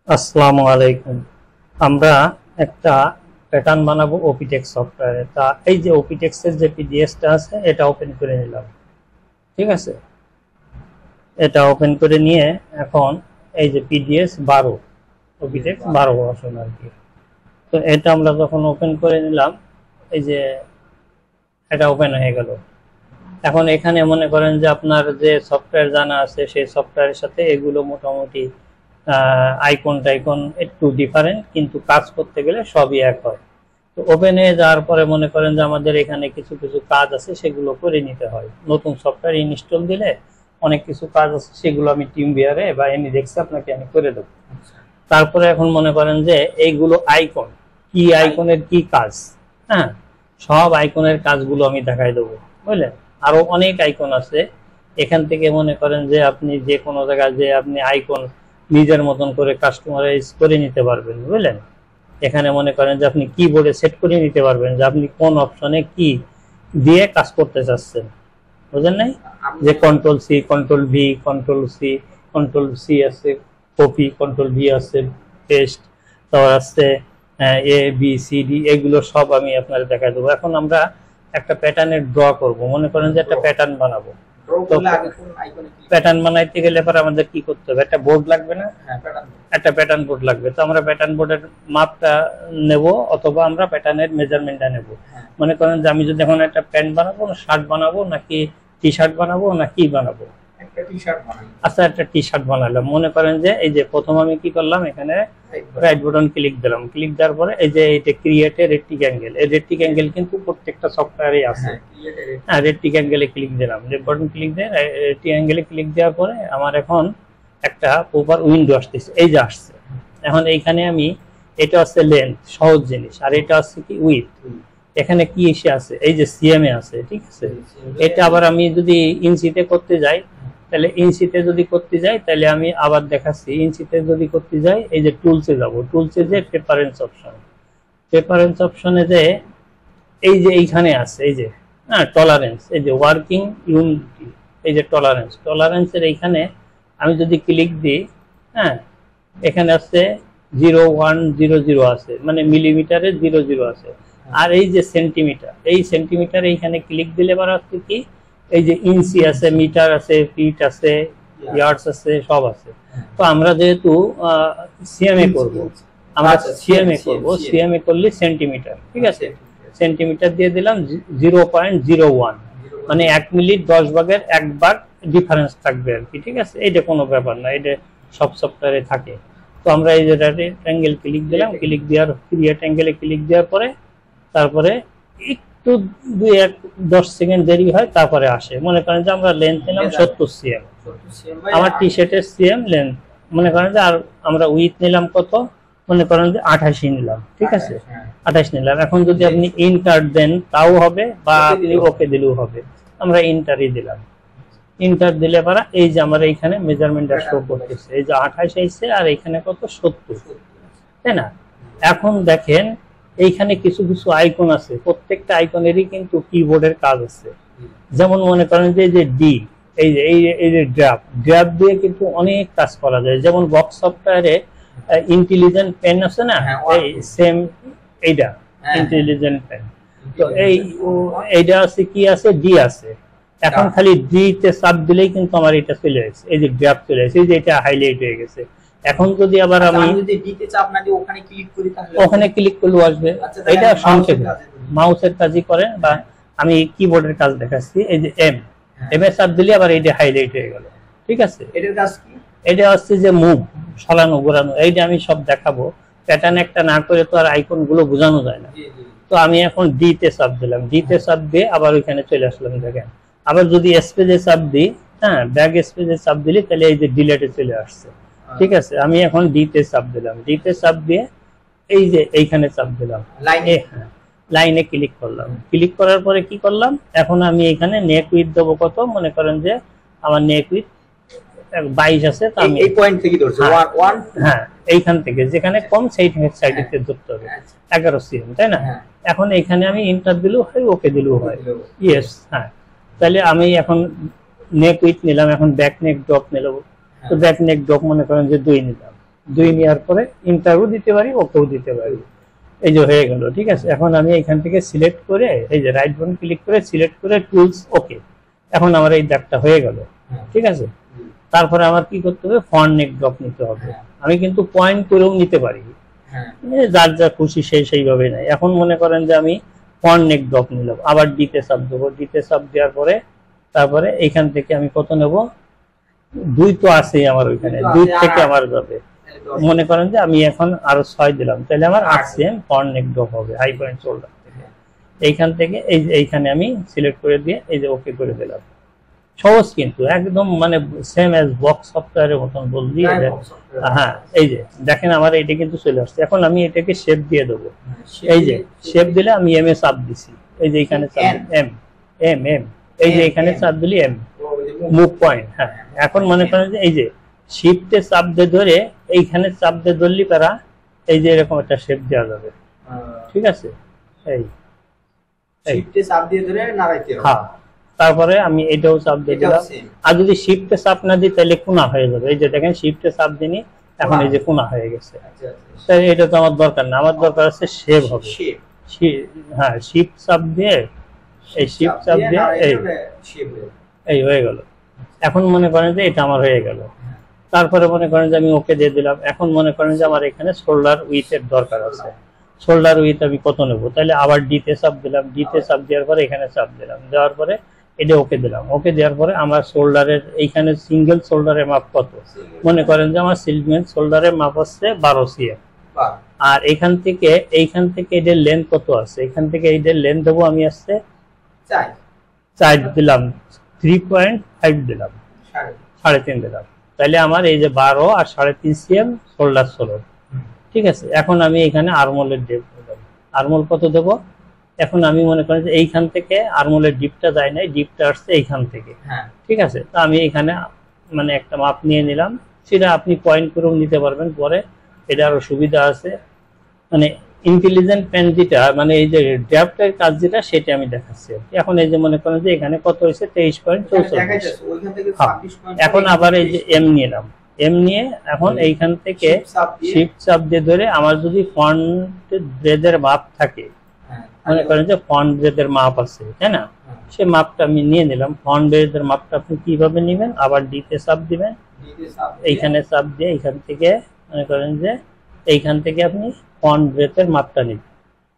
আসসালামু আলাইকুম। আমরা একটা প্যাটার্ন বানাবো ওপিটেক্স সফটওয়্যারে। তা এই যে ওপিটেক্স এর যে পিডিএফটা আছে এটা ওপেন করে নিলাম। ঠিক আছে, এটা ওপেন করে নিয়ে এখন এই যে পিডিএফ 12 ওপিটেক্স 12 ভার্সন আর কি। তো এটা আমরা যখন ওপেন করে নিলাম, এই যে এটা ওপেন হয়ে গেল। এখন এখানে মনে করেন যে আপনার যে সফটওয়্যার জানা আছে সেই সফটওয়্যারের সাথে এগুলো মোটামুটি আইকন টাইকন একটু ডিফারেন্ট, কিন্তু কাজ করতে গেলে সবই এক হয়। তো ওপেনে যাওয়ার পরে মনে করেন যে আমাদের এখানে কিছু কিছু কাজ আছে, সেগুলো করে নিতে হয়। নতুন সফটওয়্যার ইনস্টল দিলে অনেক কিছু কাজ আছে, সেগুলো আমি টিম ভিয়ারে বা এনিডেক্সে আপনাকে আমি করে দেবো। তারপরে এখন মনে করেন যে এইগুলো আইকন, কি আইকনের কি কাজ, হ্যাঁ, সব আইকনের কাজগুলো আমি দেখাই দেবো, বুঝলেন। আরো অনেক আইকন আছে, এখান থেকে মনে করেন যে আপনি যে কোনো জায়গায় যে আপনি আইকন নিজের মতন করে কাস্টমারাইজ করে নিতে পারবেন, বুঝলেন। এখানে মনে করেন যে আপনি কিবোর্ডে সেট করে নিতে পারবেন যে আপনি কোন অপশনে কি দিয়ে কাজ করতে চাচ্ছেন, বুঝলেন নাই। যে control C, control V, control C, control C আছে কপি, কন্ট্রোল ভি আছে পেস্ট, তারপর আছে এ বি সি ডি, এগুলো সব আমি আপনার দেখা দেবো। এখন আমরা একটা প্যাটার্নের ড্র করব, মনে করেন যে একটা প্যাটার্ন বানাবো। প্যাটার্ন বানাইতে গেলে পরে আমাদের কি করতে হবে, একটা বোর্ড লাগবে না, একটা প্যাটার্ন বোর্ড লাগবে। তো আমরা প্যাটার্ন বোর্ডের মাপটা নেব, অথবা আমরা প্যাটার্নের মেজারমেন্টটা নেব। মনে করেন যে আমি যদি এখন একটা প্যান্ট বানাবো, শার্ট বানাবো, নাকি টি শার্ট বানাবো, না কি বানাবো, আচ্ছা একটা টি শার্ট বানালাম। মনে করেন যে এই যে প্রথম আমি কি করলাম, এখানে রাইট বাটন ক্লিক দিলাম। ক্লিক দেওয়ার পরে এই যে এটা ক্রিয়েট এ রেক্টিঙ্গেল, এই রেক্টিঙ্গেল কিন্তু প্রত্যেকটা সফটওয়্যারে আছে। হ্যাঁ, রেক্টিঙ্গেলে ক্লিক দিলাম, রেড বাটন ক্লিক দিয়ে রেক্টিঙ্গেলে ক্লিক দেওয়ার পরে আমার এখন একটা প্রপার উইন্ডো আসতেছে, এই যে আসছে। এখন এইখানে আমি, এটা হচ্ছে লেন্থ, সহজ জিনিস, আর এটা হচ্ছে কি উইডথ। এখানে কি এসে আছে, এই যে সিএমএ আছে, ঠিক আছে। এটা আবার আমি যদি ইঞ্চিতে করতে যাই, তাহলে ইঞ্চিতে যদি করতে যাই, তাহলে আমি আবার দেখাচ্ছি। ইঞ্চিতে যদি করতে যাই, এই যে টুলসে যাব, টুলসে যে প্রেফারেন্স অপশন, প্রেফারেন্স অপশনে যে এই যে এইখানে আছে, এই যে টলারেন্স, এই যে ওয়ার্কিং ইউনিটি, এই যে টলারেন্স, টলারেন্সের এইখানে আমি যদি ক্লিক দিই, হ্যাঁ, এখানে আছে 0100 আছে, মানে মিলিমিটারে 00 আছে। আর এই যে সেন্টিমিটার, এই সেন্টিমিটার এইখানে ক্লিক দিলে এবার হচ্ছে কি, এই যে ইঞ্চি আছে, মিটার আছে, ফিট আছে, ইয়ার্ডস আছে, সব আছে। তো আমরা যেহেতু সিএমএ করব, আমরা সিএমএ করব, সিএমএ করলে সেন্টিমিটার, ঠিক আছে। সেন্টিমিটার দিয়ে দিলাম 0.01, মানে 1 মিলি 10 ভাগের 1 ভাগ ডিফারেন্স থাকবে আর কি, ঠিক আছে। এটা কোনো ব্যাপার না, এটা সব সফটওয়্যারে থাকে। তো আমরা এই যে রেক্ট্যাঙ্গেল ক্লিক দিলাম, ক্লিক দেওয়ার ক্রিয়েট অ্যাঙ্গেলে ক্লিক দেওয়ার পরে তারপরে একটু 2-10 সেকেন্ড দেরি হয়, তারপরে আসে। মনে করেন যে আমরা লেন্থ নিলাম 70 সিএম, আমার টি শার্টের সিএম লেন্থ। মনে করেন যে আর আমরা উইথ নিলাম কত, মনে করেন যে 28 নিলাম, ঠিক আছে, 28 নিলাম। এখন যদি আপনি ইন্টার দেন তাও হবে, বা আপনি ওকে দিলেও হবে। আমরা ইন্টারই দিলাম, ইন্টার দিলে পরে এই যে আমার এইখানে মেজারমেন্টটা শো করতেছে, এই যে 28 আইছে, আর এইখানে কত 70, তাই না। এখন দেখেন এইখানে কিছু কিছু আইকন আছে, প্রত্যেকটা আইকনেরই কিন্তু কিবোর্ডের কাজ আছে। যেমন মনে করেন যে ডি, এই যে এই যে ড্রাফ দিয়ে কিন্তু অনেক কাজ করা যায়। যেমন বক্স সফটওয়্যারে ইন্টেলিজেন্ট পেন আছে না, এই সেম এইটা ইন্টেলিজেন্ট পেন। তো এইটা আছে কি আছে, ডি আছে। এখন খালি ডি তে চাপ দিলেই কিন্তু আমার এটা চলে আসছে, এই যে ড্রাফ চলে আসছে, এই যে এটা হাইলাইট হয়ে গেছে। এখন যদি আবার আমি যদি ডি তে চাপ না দিই, ওখানে ক্লিক করি, তাহলে ওখানে ক্লিক করলেও আসবে। এটা সংক্ষেপে মাউসের কাজই করে, বা আমি কিবোর্ডের কাজ দেখাচ্ছি। এই যে এম এর চাপ দিলে আবার এইটা হাইলাইট হয়ে গেল, ঠিক আছে। এটার কাজ কি, এটা হচ্ছে যে মুভ, সরানো ঘোরানো, এইটা আমি সব দেখাবো। প্যাটার্ন একটা না করে তো আর আইকন গুলো বোঝানো যায় না। তো আমি এখন ডি তে চাপ দিলাম, ডি তে চাপ দিয়ে আবার ওইখানে চলে আসলাম। দেখেন আবার যদি স্পেসে চাপ দিই, হ্যাঁ, ব্যাক স্পেসে চাপ দিলে তাহলে এই যে ডিলেটে চলে আসছে, ঠিক আছে। আমি এখন ডি তে চাপ দিলাম, ডি তে চাপ দিয়ে এই যে এইখানে চাপ দিলাম, লাইনে ক্লিক করলাম। ক্লিক করার পরে কি করলাম, এখন আমি এখানে নেক উইথ দেবো কত, মনে করেন যে আমার নেক উইথ 22 আছে। তো আমি এই পয়েন্ট থেকে ধরছি 1, হ্যাঁ, এইখান থেকে যেখানে কম সেই সাইডে ধরতে হবে, 11 সিএম, তাই না। এখন এখানে আমি ইন্টার দিলেও হয়, ওকে দিলেও হয়, ইয়েস। হ্যাঁ, তাহলে আমি এখন নেক উইথ নিলাম, এখন ব্যাক নেক ড্রপ নিলাম, তো ব্যাক নেক ড্রপ মনে করেন যে 2 নিলাম, 2 নেওয়ার পরে ইন্টারও দিতে পারি, ওকেও দিতে পারি। এই যে হয়ে গেল, ঠিক আছে। এখন আমি এখান থেকে সিলেক্ট করে এই যে রাইট বাটন ক্লিক করে সিলেক্ট করে টুলস, ওকে। এখন আমার এই দাগটা হয়ে গেল, ঠিক আছে। তারপরে আমার কি করতে হবে, ফন্ট নেক ড্রপ নিতে হবে। আমি কিন্তু পয়েন্ট করেও নিতে পারি, যার যা খুশি সেইভাবে নাই। এখন মনে করেন যে আমি ফন্ট নেক ড্রপ নিলাম, আবার ডিতে চাপ দেবো, ডিতে চাপ দেওয়ার পরে তারপরে এইখান থেকে আমি কত নেব, 2 তো আছে আমার ওইখানে, 2 থেকে আমার যাবে। মনে করেন যে আমি এখন আরো 6 দিলাম, তাহলে আমার 8 সিএম ফন্ট নেক ড্রপ হবে হাই পয়েন্ট শোল্ডার থেকে। এইখান থেকে এই যে এইখানে আমি সিলেক্ট করে দিয়ে এই যে ওকে করে দিলাম। সহজ কিন্তু একদম, মানে সেম অ্যাজ বক্স সফটওয়্যারের মতন বললি। হ্যাঁ, এই যে দেখেন আমার এটা কিন্তু চলে আসছে। এখন আমি এটাকে শেপ দিয়ে দেবো। এই যে শেপ দিলে আমি এম এ চাপ দিছি, এই যে এখানে চাপ এম এম এম, এই যে এখানে চাপ দিলি এম, মুভ পয়েন্ট। হ্যাঁ, এখন মনে করেন যে এই যে শিফটে চাপ দিয়ে ধরে এইখানে চাপ দিয়ে ধরলি পারা, এই যে এরকম একটা শেপ দেওয়া যাবে, ঠিক আছে। এই শিফটে চাপ দিয়ে ধরে নাড়াইতে হবে। হ্যাঁ, তারপরে আমি এটাও চাপ দিয়ে দিলাম। আর যদি শিফটে চাপ না দিই তাহলে কোনা হয়ে যাবে। এই যে দেখেন শিফটে চাপ দিনি, এখন এই যে কোনা হয়ে গেছে। তাই এটা তো আমার দরকার না, আমার দরকার আছে শেপ হবে। হ্যাঁ, শিফট চাপ দিয়ে এই শিফট চাপ দিয়ে এই হয়ে গেল। এখন মনে করেন যে এটা আমার হয়ে গেল। তারপরে মনে করেন যে আমি ওকে দিয়ে দিলাম। এখন মনে করেন যে আমার এখানে শোল্ডার উইথের দরকার আছে। শোল্ডার উইথ আমি কত নেব, তাহলে আবার ডিতে চাপ দিলাম, ডিতে চাপ দেওয়ার পরে এখানে চাপ দিলাম, দেওয়ার পরে এটা ওকে দিলাম। ওকে দেওয়ার পরে আমার শোল্ডারের এইখানে সিঙ্গেল শোল্ডারের মাপ কত, মনে করেন যে আমার সিঙ্গেল শোল্ডারের মাপ হচ্ছে 12 সিএম। আর এইখান থেকে এটার লেন্থ কত আছে, এখান থেকে এটার লেন্থ দেবো আমি আসছে 4 দিলাম, 3.5 দিলাম, 3.5 দিলাম। তাহলে আমার এই যে 12 আর 3.5 সিএম শোল্ডার ষোলো, ঠিক আছে। এখন আমি এখানে আর্মলের ডেপ দেবো, আর্মল কত দেবো। এখন আমি মনে করেন যে এইখান থেকে আর্মলের ডিপটা যায় নাই, ডিপটা আসছে এইখান থেকে, ঠিক আছে। তো আমি এখানে মানে একটা মাপ নিয়ে নিলাম, সেটা আপনি পয়েন্ট করেও নিতে পারবেন পরে, এটা আরো সুবিধা আছে। মানে ইন্টেলিজেন্ট পেন যেটা, মানে এই যে ড্রাফটের কাজ যেটা, সেটা আমি দেখাচ্ছি। এখন এই যে মনে করেন যে এখানে কত হয়েছে 23.64। এখন আবার এই যে এম নিলাম, এম নিয়ে এখন এইখান থেকে শিফট চাপ দিয়ে ধরে আমার যদি ফন্ট ব্রেডের মাপ থাকে, মনে করেন যে ফন্ট ব্রেডের মাপ আছে, তাই না, সে মাপটা আমি নিয়ে নিলাম। ফন্ট ব্রেডের মাপটা আপনি কিভাবে নেবেন, আবার ডিতে চাপ দিবেন, এইখানে চাপ দিয়ে এইখান থেকে মনে করেন যে এইখান থেকে আপনি ফন্ট ব্রেডের মাপটা নেবেন।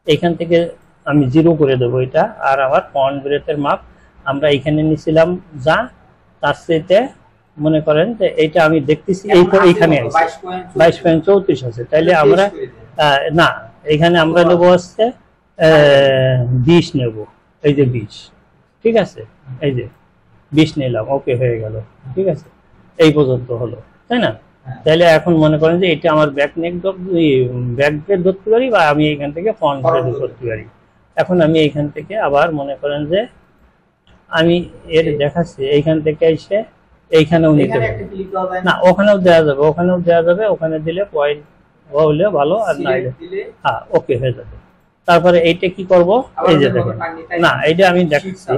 এইখান থেকে আমি 0 করে দেবো এটা। আর আমার ফন্ট ব্রেডের মাপ আমরা এইখানে নিছিলাম যা, তার সাথে মনে করেন যে এইটা আমি দেখতেছি এইখানে আছে 22.34 আছে। তাইলে আমরা না, এখানে আমরা নেবো হচ্ছে 20 নেব, এই যে 20, ঠিক আছে। এই যে 20 নিলাম, ওকে হয়ে গেল, ঠিক আছে। এই পর্যন্ত হলো, তাই না। তাহলে এখন মনে করেন যে এটা আমার ব্যাক নেক ব্যাক ব্রেড ধরতে পারি, বা আমি এখান থেকে ফ্রন্ট ব্রেড ধরতে পারি। এখন আমি এইখান থেকে আবার মনে করেন যে আমি এর দেখাচ্ছি, এইখান থেকে এসে এইখানেও নিতে পারি না, ওখানেও দেওয়া যাবে, ওখানেও দেওয়া যাবে। ওখানে দিলে পয়েন্ট হলে ভালো, আর না হ্যাঁ ওকে হয়ে যাবে। তারপরে এইটা কি করব, এই যে দেখেন না, এইটা আমি দেখাচ্ছি।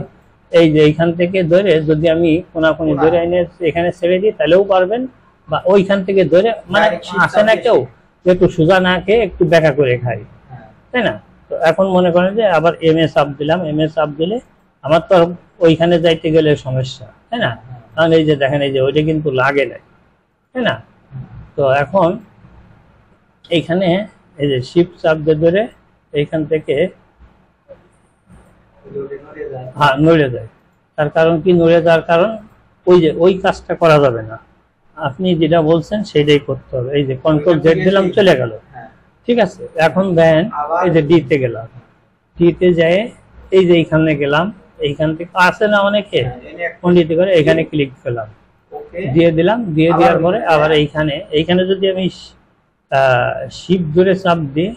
এই যে এইখান থেকে ধরে যদি আমি কোনাকুনি ধরে এনে এখানে ছেড়ে দিই তাহলেও পারবেন, বা ওইখান থেকে ধরে, মানে আসে না কেউ একটু সোজা না খেয়ে একটু ব্যাকা করে খাই, তাই না। তো এখন মনে করেন যে আবার এম এ চাপ দিলাম, এম এ চাপ দিলে আমার তো ওইখানে যাইতে গেলে সমস্যা, তাই না। কারণ এই যে দেখেন এই যে ওইটা কিন্তু লাগে নাই, তাই না। তো এখন এইখানে এই যে শিফট চাপ দিয়ে ধরে এইখান থেকে হ্যাঁ নড়ে যায়। তার কারণ কি, নড়ে যাওয়ার কারণ ওই যে ওই কাজটা করা যাবে না, আপনি যেটা বলছেন সেটাই করতে হবে। এই যে কন্ট্রোল জেড দিলাম, চলে গেল, ঠিক আছে। এখন দেন এই যে ডিতে গেলাম, ডিতে যায় এই যে এইখানে গেলাম, এইখান থেকে আসে না অনেকে পন্ডিতে করে, এখানে ক্লিক করলাম, দিয়ে দিলাম। দিয়ে দেওয়ার পরে আবার এইখানে যদি আমি শিফট ধরে চাপ দিই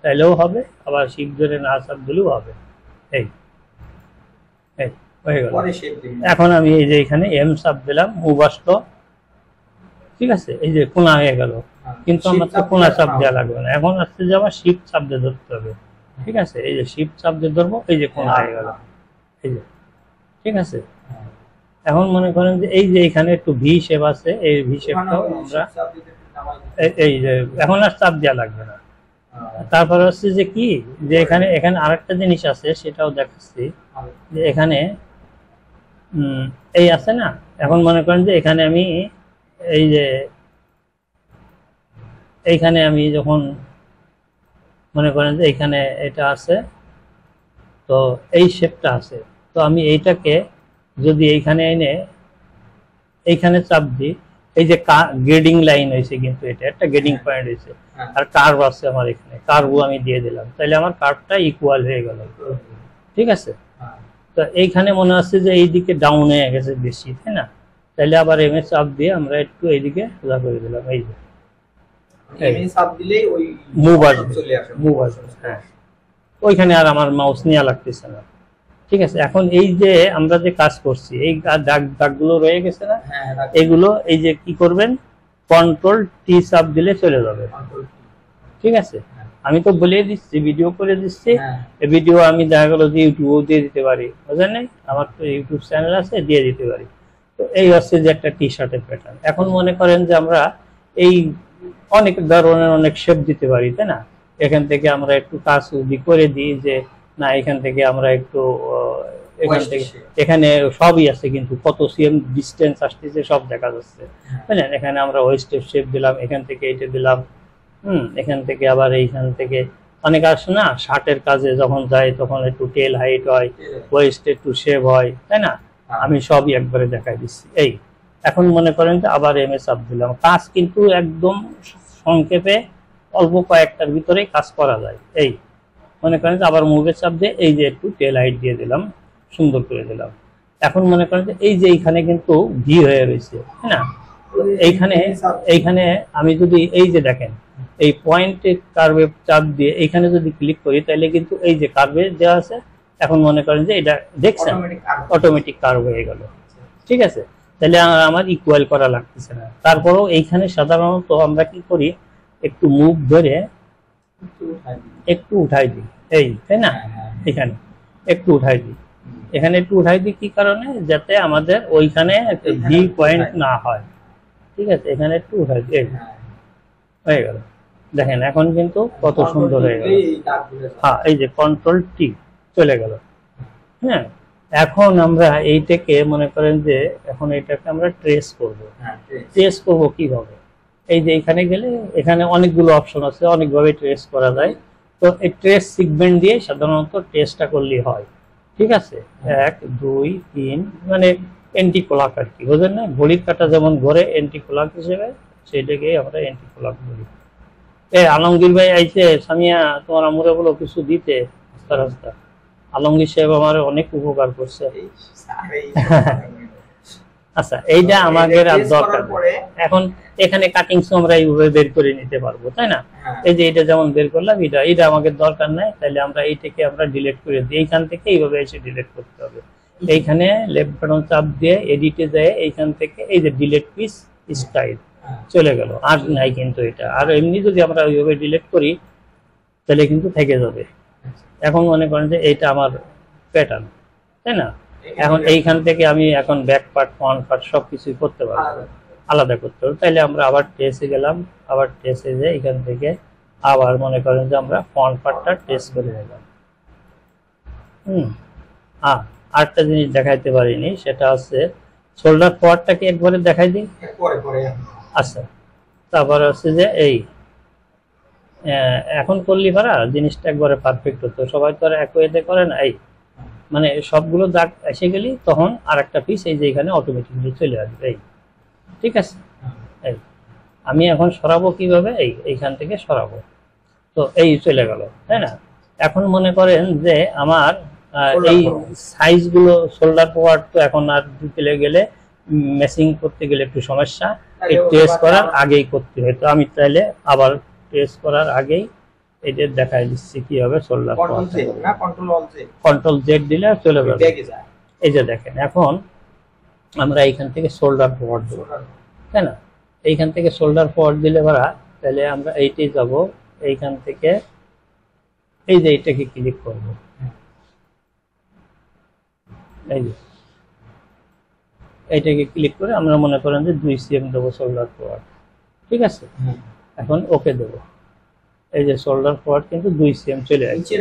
তাহলেও হবে, আবার শিফট ধরে না চাপ দিলেও হবে। এই হয়ে গেল। এখন আমি এই যে এখানে এম চাপ দিলাম, মুভ আসলো, ঠিক আছে। এই যে কোনা হয়ে গেল, কিন্তু আমার তো কোনা চাপ দেওয়া লাগবে না। এখন আসছে যে আমার শিফট চাপ দিয়ে ধরতে হবে, ঠিক আছে। এই যে শিফট চাপ দিয়ে ধরবো, এই যে কোনা হয়ে গেল, এই যে, ঠিক আছে। এখন মনে করেন যে এই যে এখানে একটু ভি শেপ আছে, এই ভি শেপটাও আমরা এই যে এখন আর চাপ দেওয়া লাগবে না। তারপরে হচ্ছে যে কি, যে এখানে এখানে আরেকটা জিনিস আছে, সেটাও দেখাচ্ছি। যে এখানে এই আছে না, এখন মনে করেন যে এখানে আমি এই যে এইখানে আমি যখন মনে করেন যে এখানে এটা আছে, তো এই শেপটা আছে, তো আমি এইটাকে যদি এইখানে এনে এইখানে চাপ দিই, এই যে গ্রেডিং লাইন হয়েছে, কিন্তু এটা একটা গ্রেডিং পয়েন্ট হয়েছে, আর কার্ভ আছে আমার এখানে, কার্ভও আমি দিয়ে দিলাম, তাহলে আমার কার্ভটা ইকুয়াল হয়ে গেল। ঠিক আছে, তো এইখানে মনে হচ্ছে যে এইদিকে ডাউন হয়ে গেছে বেশি, তাই না? তাহলে আবার এম এ চাপ দিয়ে আমরা একটু এইদিকে সোজা করে দিলাম, এই যে মুভ আসবে, হ্যাঁ, ওইখানে আর আমার মাউস নেওয়া লাগতেছে না। ঠিক আছে, এখন এই যে আমরা যে কাজ করছি, এই দাগগুলো রয়ে গেছে না, এগুলো এই যে কি করবেন, কন্ট্রোল টি চাপ দিলে চলে যাবে। ঠিক আছে, আমি তো বলে দিচ্ছি, ভিডিও করে দিচ্ছি, এই ভিডিও আমি দেখা গেল যে ইউটিউবেও দিয়ে দিতে পারি, বুঝলেন? নাই, আমার তো ইউটিউব চ্যানেল আছে, দিয়ে দিতে পারি। তো এই হচ্ছে যে একটা টি শার্টের প্যাটার্ন। এখন মনে করেন যে আমরা এই অনেক ধরনের অনেক শেপ দিতে পারি, তাই না? এখান থেকে আমরা একটু কাজ যদি করে দিই, যে না এখান থেকে আমরা একটু এখান থেকে এখানে সবই আছে, কিন্তু কত সিএম ডিস্টেন্স আসতেছে সব দেখা যাচ্ছে, বুঝলেন? এখানে আমরা ওয়েস্টের শেপ দিলাম, এখান থেকে এটা দিলাম, এখান থেকে আবার এইখান থেকে অনেক আসে না, শার্টের কাজে যখন যায় তখন একটু টেল হাইট হয়, ওয়েস্ট একটু শেপ হয়, তাই না? আমি সবই একবারে দেখাই দিচ্ছি। এই এখন মনে করেন যে আবার এম এ চাপ দিলাম, কাজ কিন্তু একদম সংক্ষেপে অল্প কয়েকটার ভিতরে কাজ করা যায়। এই মনে করেন যে আবার মুভের চাপ দিয়ে এই যে একটু টেল হাইট দিয়ে দিলাম, সুন্দর করে দিলাম। এখন মনে করেন যে এই যে এইখানে কিন্তু ভি হয়ে রয়েছে, তাই না? এইখানে আমি যদি এই যে দেখেন এই পয়েন্টে কার্ভে চাপ দিয়ে এইখানে যদি ক্লিক করি, তাহলে কিন্তু এই যে কার্ভে দেওয়া আছে, এখন মনে করেন যে এটা দেখছেন অটোমেটিক কার্ভ হয়ে গেল। ঠিক আছে, তাহলে আমার ইকুয়াল করা লাগতেছে না। তারপরেও এইখানে সাধারণত আমরা কি করি, একটু মুভ ধরে একটু উঠাই দিই, এই, তাই না? এখানে একটু উঠাই দিই, এখানে একটু উঠাই দিই, কি কারণে, যাতে আমাদের ওইখানে ভি পয়েন্ট না হয়। ঠিক আছে, এখানে একটু উঠাই দিই, এই হয়ে গেল। দেখেন এখন কিন্তু কত সুন্দর হয়ে গেল। হ্যাঁ, এই যে কন্ট্রোল টি চলে গেল। হ্যাঁ, এখন আমরা এইটাকে মনে করেন যে এখন এটাকে আমরা ট্রেস করব। ট্রেস করব কিভাবে? এই যে এখানে গেলে এখানে অনেকগুলো অপশন আছে, অনেকভাবে ট্রেস করা যায়। তো এই ট্রেস সিগমেন্ট দিয়ে সাধারণত ট্রেসটা করলেই হয়। ঠিক আছে, 1 2 3 মানে এন্টি ক্লক আর কি, বুঝলেন না? ঘড়ির কাঁটা যেমন ঘরে এন্টি ক্লক হিসেবে, সেটাকে আমরা এন্টি ক্লক বলি। আলমগীর ভাই আইছে, সামিয়া তোমার আমরে বলো কিছু দিতে রাস্তা রাস্তা। আলমগীর সাহেব আমার অনেক উপকার করছে। আচ্ছা, এইটা আমাদের আর দরকার। এখন এখানে কাটিংস আমরা এইভাবে বের করে নিতে পারবো, তাই না? এই যে এটা যেমন বের করলাম, এটা আমাদের দরকার নাই, তাহলে আমরা এইটাকে আমরা ডিলিট করে দিই। এইখান থেকে এইভাবে এসে ডিলিট করতে হবে। এইখানে লেফট বাটন চাপ দিয়ে এডিটে যায়, এইখান থেকে এই যে ডিলিট পিস স্টাইল চলে গেল, আর নাই কিন্তু এটা। আর এমনি যদি আমরা ওইভাবে ডিলিট করি তাহলে কিন্তু থেকে যাবে। এখন মনে করেন যে এইটা আমার প্যাটার্ন, তাই না? এখন এইখান থেকে আমি এখন ব্যাক পার্ট ফ্রন্ট পার্ট সবকিছু করতে পারবো, আলাদা করতে পারবো। তাইলে আমরা আবার ট্রেসে গেলাম, আবার ট্রেসে যে এখান থেকে আবার মনে করেন যে আমরা ফ্রন্ট পার্টটা ট্রেস করে নিলাম। আরেকটা জিনিস দেখাইতে পারিনি, সেটা হচ্ছে শোল্ডার পাওয়ারটাকে একবারে দেখাই দিই। আচ্ছা, তারপর হচ্ছে যে এই এখন করলি পারা জিনিসটা একবারে পারফেক্ট হতো, সবাই তো আর এক ওয়েতে করে না। এই মানে সবগুলো দাগ এসে গেলি তখন আর একটা পিস এই যে এখানে অটোমেটিকলি চলে আসবে। এই ঠিক আছে, এই আমি এখন সরাবো কিভাবে, এইখান থেকে সরাবো, তো এই চলে গেল, তাই না? এখন মনে করেন যে আমার এই সাইজগুলো শোল্ডার পাওয়ার তো এখন আর দিতে গেলে ম্যাচিং করতে গেলে একটু সমস্যা, এই টেস্ট করার আগেই করতে হয়। তো আমি তাহলে আবার টেস্ট করার আগেই এটা দেখাই দিচ্ছি কি হবে। শোল্ডার কন্ট্রোল জেড দিলে চলে যাবে। এই যে দেখেন, এখন আমরা এইখান থেকে শোল্ডার পাওয়ার দেবো, তাই না? এইখান থেকে শোল্ডার পাওয়ার দিলে বাড়া, তাহলে আমরা এইটাই যাব, এইখান থেকে এই যে এইটাকে ক্লিক করবো, এই যে এইটাকে ক্লিক করে আমরা মনে করেন যে 2 সিএম দেবো সোল্ডার ফরওয়ার্ড, ঠিক আছে। এখন ওকে দেবো, এই যে সোল্ডার ফরওয়ার্ড কিন্তু 2 সিএম চলে আসছে।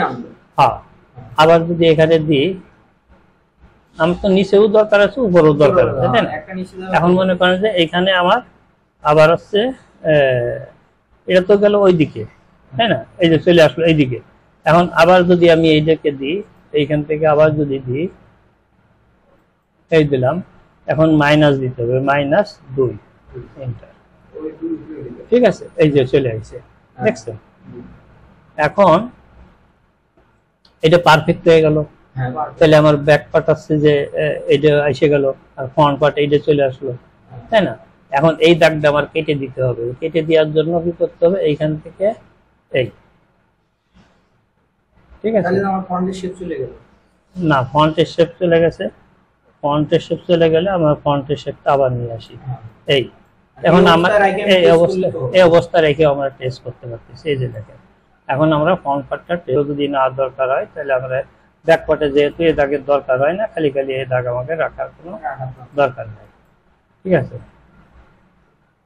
হ্যাঁ, আবার যদি এখানে দিই, আমার তো নিচেও দরকার আছে উপরেও দরকার আছে, তাই না? এখন মনে করেন যে এখানে আমার আবার হচ্ছে এটা তো গেল ওইদিকে, তাই না? এই যে চলে আসলো এইদিকে। এখন আবার যদি আমি এইটাকে দিই, এইখান থেকে আবার যদি দিই, এই দিলাম, এখন মাইনাস দিতে হবে, -2 এন্টার, ঠিক আছে। এই যে চলে আসছে, দেখছেন? এখন এটা পারফেক্ট হয়ে গেল। তাহলে আমার ব্যাক পার্ট আসছে যে এটা এসে গেল, আর ফ্রন্ট পার্ট এইটা চলে আসলো, তাই না? এখন এই দাগটা আমার কেটে দিতে হবে। কেটে দেওয়ার জন্য কি করতে হবে, এইখান থেকে এই, ঠিক আছে। আমার ফন্টের শেপ চলে গেল না, ফন্টের শেপ চলে গেছে। ফন্টের শেপ চলে গেলে আমরা ফন্টের শেপটা আবার নিয়ে আসি। এই এখন আমার এই অবস্থা রেখে আমরা টেস্ট করতে পারতেছি। এই যে দেখেন, এখন আমরা ফ্রন্ট পার্টটা যদি না দরকার হয়, তাহলে আমরা ব্যাক পার্টে যেহেতু এই দাগের দরকার হয় না, খালি খালি এই দাগ আমাকে রাখার কোনো দরকার নেই, ঠিক আছে।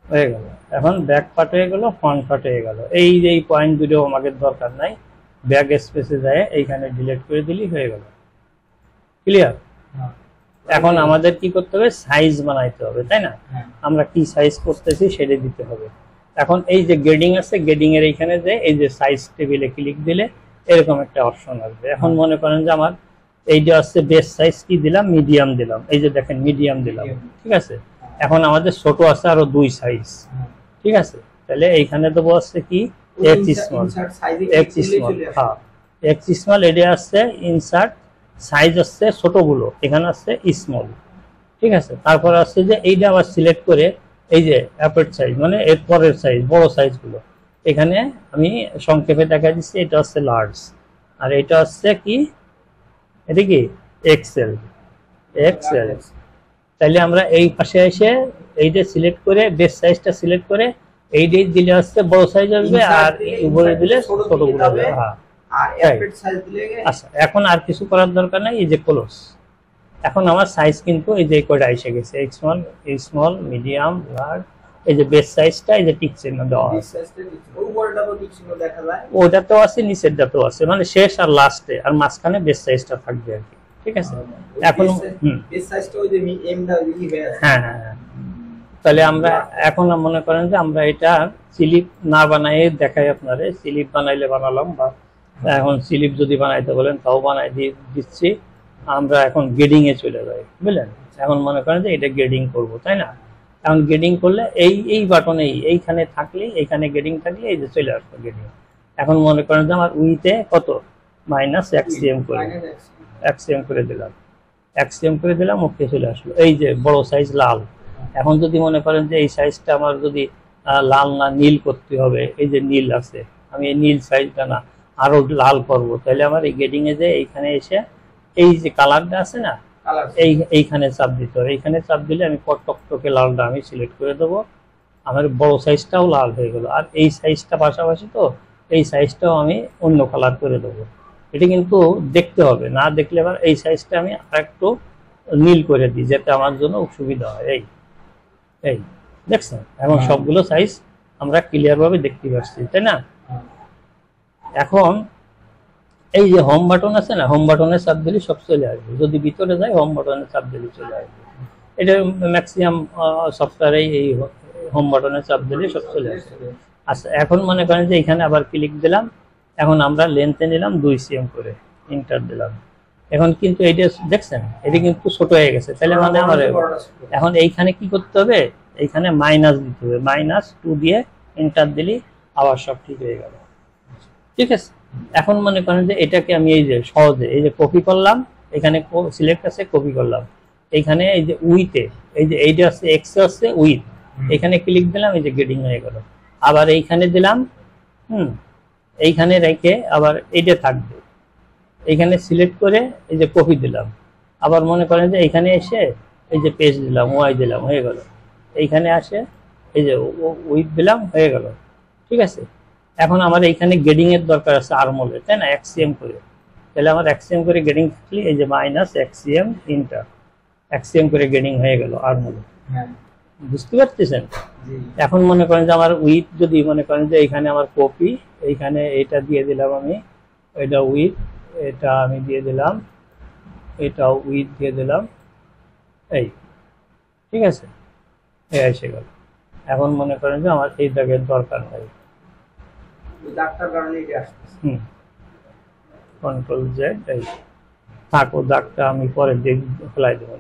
হয়ে গেল। এখন ব্যাক পার্ট হয়ে গেল, ফ্রন্ট পার্ট হয়ে গেল। এই যে এই পয়েন্ট দুটো আমাকে দরকার নাই, ব্যাক স্পেসে যায় এইখানে ডিলিট করে দিলেই হয়ে গেল। ক্লিয়ার? এখন আমাদের কি করতে হবে, সাইজ বানাইতে হবে, তাই না? আমরা কি সাইজ করতেছি সেটা দিতে হবে। এখন এই যে গ্রেডিং আছে, গ্রেডিং এর এইখানে যে এই যে সাইজ টেবিলে ক্লিক দিলে এরকম একটা অপশন আসবে। এখন মনে করেন যে আমার এই যে আছে বেস সাইজ কি দিলাম, মিডিয়াম দিলাম, এই যে দেখেন মিডিয়াম দিলাম, ঠিক আছে। এখন আমাদের ছোট আছে আরো 2 সাইজ, ঠিক আছে। তাহলে এইখানে দেবো আছে কি এক্স স্মল, এক্স স্মল, হ্যাঁ এক্স স্মল, এটা আছে ইনসার্ট সাইজ আছে ছোটগুলো, এখানে আছে স্মল, ঠিক আছে। তারপর আছে যে এইটা আবার সিলেক্ট করে এই যে অ্যাপেট সাইজ মানে এর পরের সাইজ বড় সাইজগুলো এখানে আমি সংক্ষেপে দেখা দিচ্ছি। এটা হচ্ছে লার্জ, আর এটা হচ্ছে কি, এটা কি এক্সেল, এক্সেল। তাহলে আমরা এই পাশে এসে এইটা সিলেক্ট করে বেস সাইজটা সিলেক্ট করে এইটাই দিলে হচ্ছে বড় সাইজ আসবে, আর উপরে দিলে ছোটগুলো হবে। হ্যাঁ, আচ্ছা, এখন আর কিছু করার দরকার নাই। এই যে ক্লোজ, এখন আমার সাইজ কিন্তু এই যে কয়টা এসে গেছে, স্মল, মিডিয়াম, লার্জ। এই যে বেস সাইজটা এই যে টিক চিহ্ন দেওয়া আছে, ওটাতেও আছে নিচেরটাতেও আছে, মানে শেষ আর লাস্টে, আর মাঝখানে বেস সাইজটা থাকবে আর কি, ঠিক আছে। এখন হ্যাঁ হ্যাঁ হ্যাঁ, তাহলে আমরা এখন মনে করেন যে আমরা এটা স্লিপ না বানাই দেখাই আপনারে। স্লিপ বানাইলে বানালাম, বা এখন স্লিপ যদি বানাইতে বলেন তাও বানাই দিচ্ছি। আমরা এখন গ্রেডিং এ চলে যাই, বুঝলেন? এখন মনে করেন যে এটা গ্রেডিং করব, তাই না? এখন গ্রেডিং করলে এই বাটনে এইখানে থাকলে, এইখানে গ্রেডিং থাকলে এই যে চলে আসবে গ্রেডিং। এখন মনে করেন যে আমার উইতে কত -1 করে, 1 cm করে দিলাম, 1 cm করে দিলাম, ওকে চলে আসলো। এই যে বড় সাইজ লাল। এখন যদি মনে করেন যে এই সাইজটা আমার যদি লাল না নীল করতে হবে, এই যে নীল আছে, আমি এই নীল সাইজটা না আরো লাল করব, তাহলে আমার এই গ্রেডিং এ যে এইখানে এসে এই যে কালারটা আছে না, এইখানে চাপ দিতে হবে। এইখানে চাপ দিলে আমি টকটকে লালটা আমি সিলেক্ট করে দেবো, আমার বড় সাইজটাও লাল হয়ে গেল। আর এই সাইজটা পাশাপাশি, তো এই সাইজটাও আমি অন্য কালার করে দেবো। এটা কিন্তু দেখতে হবে, না দেখলে আবার এই সাইজটা আমি আরেকটু নীল করে দিই, যাতে আমার জন্য সুবিধা হয়। এই দেখছেন, এখন সবগুলো সাইজ আমরা ক্লিয়ার ভাবে দেখতে পাচ্ছি, তাই না? এখন এই যে হোম বাটন আছে না, হোম বাটনের চাপ দিলে সব চলে আসবে। যদি ভিতরে যায় হোম বাটনের চাপ দিলে চলে আসবে। এটা ম্যাক্সিমাম সফটওয়্যারে এই হোম বাটনের চাপ দিলে সব চলে আসবে। আচ্ছা, এখন মনে করেন যে এখানে আবার ক্লিক দিলাম, এখন আমরা লেন্থে নিলাম 2 cm করে, এন্টার দিলাম। এখন কিন্তু এইটা দেখছেন, এটা কিন্তু ছোট হয়ে গেছে। তাহলে মানে আমার এখন এইখানে কি করতে হবে, এইখানে মাইনাস দিতে হবে, -2 দিয়ে এন্টার দিলে আবার সব ঠিক হয়ে গেল, ঠিক আছে। এখন মনে করেন যে এটাকে আমি এই যে সহজে এই যে কপি করলাম, এখানে সিলেক্ট আছে, কপি করলাম, এইখানে এই যে উইথে এই যে এইটা আছে এক্স আছে উইথ, এখানে ক্লিক দিলাম, এই যে গ্রেডিং হয়ে গেল। আবার এইখানে দিলাম, এইখানে রেখে আবার এইটা থাকবে, এইখানে সিলেক্ট করে এই যে কপি দিলাম। আবার মনে করেন যে এইখানে এসে এই যে পেজ দিলাম, ওয়াই দিলাম, হয়ে গেল। এইখানে আসে এই যে উইথ দিলাম, হয়ে গেল, ঠিক আছে। এখন আমার এইখানে গ্রেডিং এর দরকার আছে আর্মহোলের, তাই না, 1 cm করে। তাহলে আমার 1 cm করে গ্রেডিং থাকলে এই যে -1 cm এন্টার। এক্সিএম করে গেডিং হয়ে গেল আর হলো, হ্যাঁ বুঝতে পারতেছেন? জি এখন মনে করেন যে আমার উইথ যদি মনে করেন যে এইখানে আমার কপি, এইখানে এটা দিয়ে দিলাম আমি, এটা উইথ, এটা আমি দিয়ে দিলাম, এটা উইথ দিয়ে দিলাম, এই ঠিক আছে, এই এসে গেল। এখন মনে করেন যে আমার এই দাগের দরকার নাই, ওই দাগটার কারণে এটা আসছে। কন্ট্রোল জেড, এই থাকো দাগটা আমি পরে ফেলাই দেবো,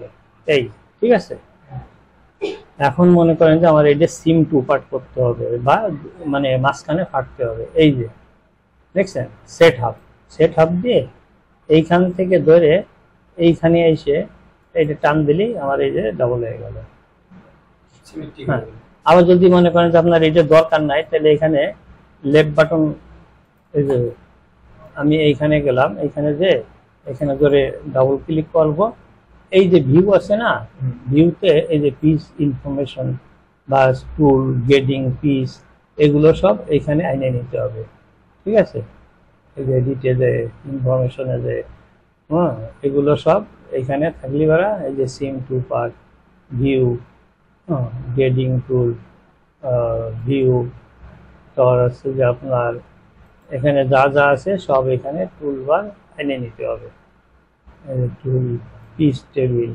এই ঠিক আছে। এখন মনে করেন যে আমার এটা সিম টু পার্ট করতে হবে বা মানে মাঝখানে ফাটতে হবে, এই যে দেখছেন সেট হাফ দিয়ে এইখান থেকে ধরে এইখানে এসে এইটা টান দিলেই আমার এই যে ডাবল হয়ে গেল। হ্যাঁ, আবার যদি মনে করেন যে আপনার এইটা দরকার নাই, তাহলে এখানে লেফট বাটন, এই যে আমি এইখানে গেলাম, এইখানে যে এখানে ধরে ডাবল ক্লিক করব, এই যে ভিউ আছে না, ভিউতে এই যে পিস ইনফরমেশন বা স্কুল গেডিং পিস এগুলো সব এখানে আইনে নিতে হবে, ঠিক আছে। এই যে ডিটেলে ইনফরমেশনে যে এগুলো সব এখানে থাকলে বারা, এই যে seem to part, view, গেডিং tool, view, তার আছে যে আপনার এখানে যা যা আছে সব এখানে টুলবার এনে নিতে হবে। টুল, পিস টেবিল,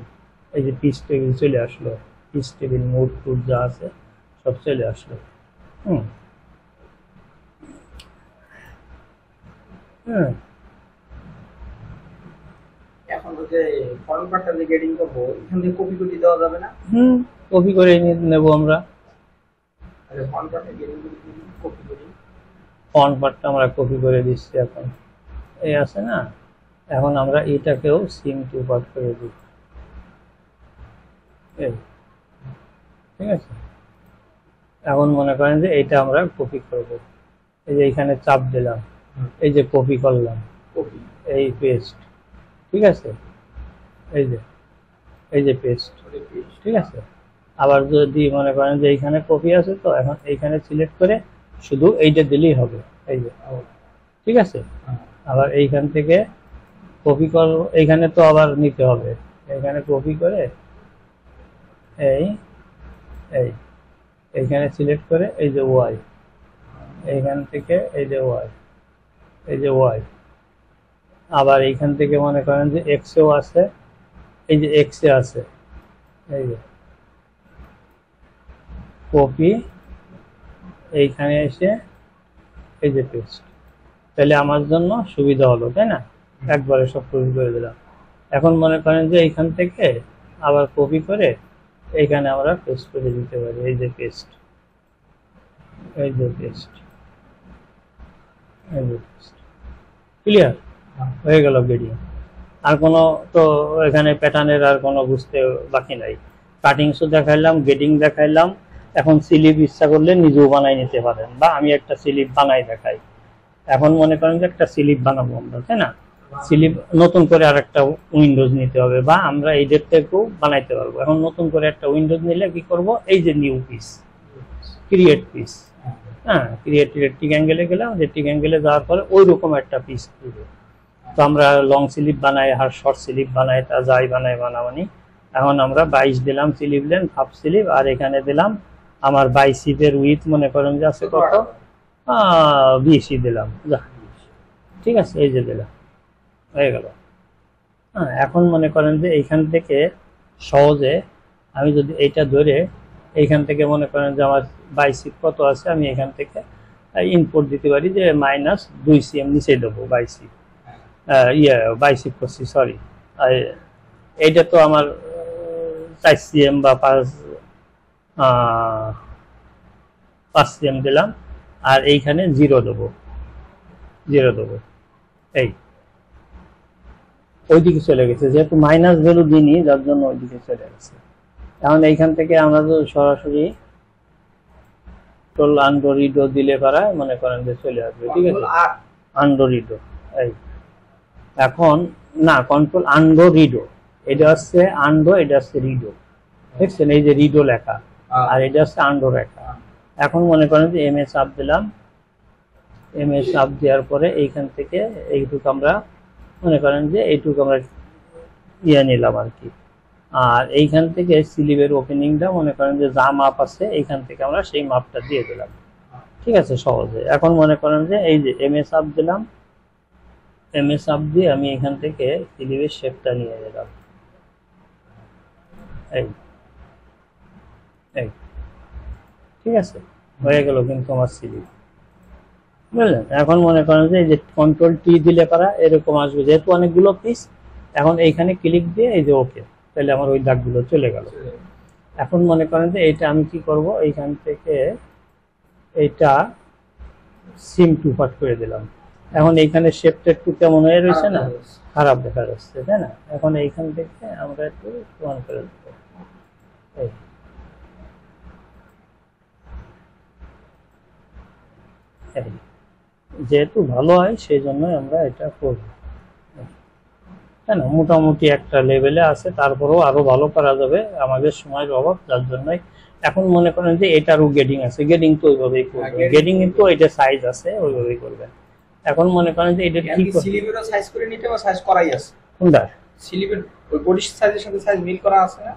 এই যে পিস টেবিল চলে আসলো, পিস টেবিল মোড টুল যা আছে সব চলে আসলো। এখন হচ্ছে ফর্ম পার্টটা যে গেডিং করবো, এখান থেকে কপি করে দেওয়া যাবে না? কপি করে নেব আমরা, আচ্ছা ফর্ম পার্টটা গেডিং করে কপি করি, ফন্ট পার্টটা আমরা কপি করে দিচ্ছি। এখন এই আছে না, এখন আমরা এটাকেও সিম টু পার্ট করে দিই, ঠিক আছে। এখন মনে করেন যে এটা আমরা কপি করব, এই যে এখানে চাপ দিলাম, এই যে কপি করলাম, কপি এই পেস্ট, ঠিক আছে, এই যে পেস্ট, ঠিক আছে। আবার যদি মনে করেন যে এইখানে কপি আছে, তো এখন এইখানে সিলেক্ট করে শুধু এইটা দিলেই হবে, এই যে, ঠিক আছে। আবার এইখান থেকে কপি করব, এইখানে তো আবার নিতে হবে, এইখানে কপি করে এইখানে সিলেক্ট করে এই যে ওয়াই, এইখান থেকে এই যে ওয়াই, আবার এইখান থেকে মনে করেন যে এক্সেও আছে, এই যে এক্সে আছে, এই যে কপি, এইখানে এসে এই যে পেস্ট, তাহলে আমার জন্য সুবিধা হলো, তাই না? একবারে সব কপি করে দিলাম। এখন মনে করেন যে এইখান থেকে আবার কপি করে এইখানে আমরা পেস্ট করে দিতে পারি, এই যে পেস্ট, ক্লিয়ার হয়ে গেল ভিডিও। আর কোনো তো এখানে প্যাটার্নের আর কোনো বুঝতে বাকি নাই, কাটিংসও দেখাইলাম, গেডিং দেখাইলাম। এখন স্লিপ ইচ্ছা করলে নিজেও বানাই নিতে পারেন, বা আমি একটা স্লিপ বানাই দেখাই। এখন মনে করেন যে একটা স্লিপ বানাবো আমরা, তাই না? স্লিপ নতুন করে আর একটা উইন্ডোজ নিতে হবে, বা আমরা এইদের থেকেও বানাইতে পারবো। এখন নতুন করে একটা উইন্ডোজ নিলে কি করব, এই যে নিউ পিস, ক্রিয়েট পিস, হ্যাঁ, ক্রিয়েট রেক্টিক অ্যাঙ্গেলে গেলাম, রেক্টিক অ্যাঙ্গেলে যাওয়ার পরে ওই রকম একটা পিস দিবে। তো আমরা লং স্লিপ বানাই আর শর্ট স্লিপ বানাই, তা যাই বানাবানি। এখন আমরা 22 দিলাম স্লিপ লেন্থ, হাফ স্লিপ, আর এখানে দিলাম আমার বাইসিপের উইথ মনে করেন যে আছে কত, 20 দিলাম, ঠিক আছে, এই যে দিলাম, হয়ে গেল। হ্যাঁ, এখন মনে করেন যে এইখান থেকে সহজে আমি যদি এইটা ধরে এইখান থেকে মনে করেন যে আমার বাইসিপ কত আছে, আমি এখান থেকে ইনপুট দিতে পারি যে -2 cm নিচে দেবো বাইসিপ, বাইসিপ করছি, সরি, এইটা তো আমার 4 cm বা 5 cm দিলাম, আর এইখানে 0 দেবো, এই ওইদিকে চলে গেছে, যেহেতু মাইনাস ভ্যালু দিইনি যার জন্য ওইদিকে চলে গেছে। এখন এইখান থেকে আমরা যদি সরাসরি কন্ট্রোল আন্ডো রিডো দিলে পারা মনে করেন যে চলে আসবে, ঠিক আছে, আন্ডো রিডো, এই এখন না, কন্ট্রোল আন্ডো রিডো, এটা হচ্ছে আন্ডো, এটা হচ্ছে রিডো, দেখছেন এই যে রিডো লেখা, আর এটা হচ্ছে আন্ডো লেখা। এখন মনে করেন যে এমএস আপ দিলাম, এমএস আপ দেওয়ার পরে এইখান থেকে এইটুকু আমরা মনে করেন যে এইটুকু আমরা নিলাম আর কি, আর এইখান থেকে স্লিভের ওপেনিংটা মনে করেন যে যা মাপ আছে এইখান থেকে আমরা সেই মাপটা দিয়ে দিলাম। ঠিক আছে, সহজে। এখন মনে করেন যে এই যে এমএস আপ দিলাম, এমএস আপ দিয়ে আমি এখান থেকে স্লিভের শেপটা নিয়ে দিলাম। এই এই ঠিক আছে, হয়ে গেল কিন্তু আমার স্লিভ, বুঝলেন? এখন মনে করেন যে এই যে কন্ট্রোল টি দিলে পারা এরকম আসবে, যেহেতু অনেকগুলো পিস। এখন এইখানে ক্লিক দিয়ে এই যে ওকে, তাহলে আমার ওই দাগগুলো চলে গেল। এখন মনে করেন যে এইটা আমি কি করব, এইখান থেকে এইটা সিম টু পার্ট করে দিলাম। এখন এইখানে শেপটা একটু কেমন হয়ে রয়েছে না, খারাপ দেখা যাচ্ছে, তাই না? এখন এইখান থেকে আমরা একটু সমান করে দেবো। এই যেহেতু ভালো হয় সেই জন্যই আমরা এটা করব, তাই না? মোটামুটি একটা লেভেলে আছে, তারপরেও আরো ভালো করা যাবে, আমাদের সময়ের অভাব, যার জন্যই। এখন মনে করেন যে এটারও গেডিং আছে, গেডিং তো ওইভাবেই করবেন, গেডিং কিন্তু এটা সাইজ আছে ওইভাবেই করবেন। এখন মনে করেন যে এটা ঠিক স্লিভেরও সাইজ করে নিতে বা সাইজ করাই আছে কোনটা, স্লিভের ওই বডি সাইজের সাথে সাইজ মিল করা আছে না?